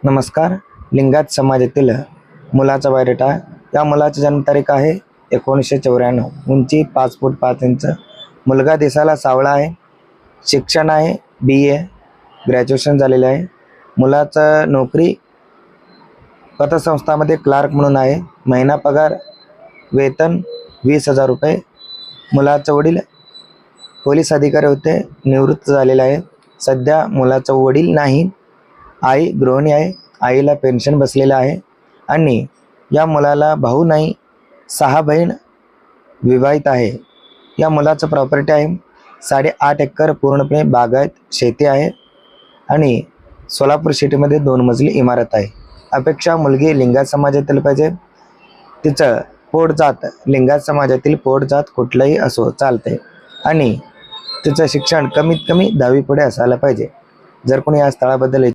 नमस्कार. लिंगायत समाजातील मुलाचा बायोडेटा. या मुलाची जन्मतारीख आहे 1994. उंची 5 फूट 5 इंच. मुलगा दिसायला सावळा आहे. शिक्षण आहे BA, ग्रॅज्युएशन झालेले आहे. मुलाचं नोकरी पतसंस्थामध्ये क्लार्क म्हणून आहे. महिना पगार वेतन 20,000 रुपये. मुलाचे वडील पोलीस अधिकारी होते, निवृत्त झालेले आहे. सध्या मुलाचा वडील नाही. आई गृहिणी आहे. आईला पेन्शन बसलेलं आहे आणि या मुलाला भाऊ नाही, 6 बहीण विवाहित आहे. या मुलाचं प्रॉपर्टी आहे 8.5 एकर, पूर्णपणे बागायत शेती आहे आणि सोलापूर सिटीमध्ये 2 मजली इमारत आहे. अपेक्षा मुलगी लिंगायत समाजातील पाहिजे. तिचं पोटजात लिंगायत समाजातील पोटजात कुठलंही असो चालते आणि तिचं शिक्षण कमीत कमी 10वी पुढे असायला पाहिजे. जर कोणी या स्थळाबद्दल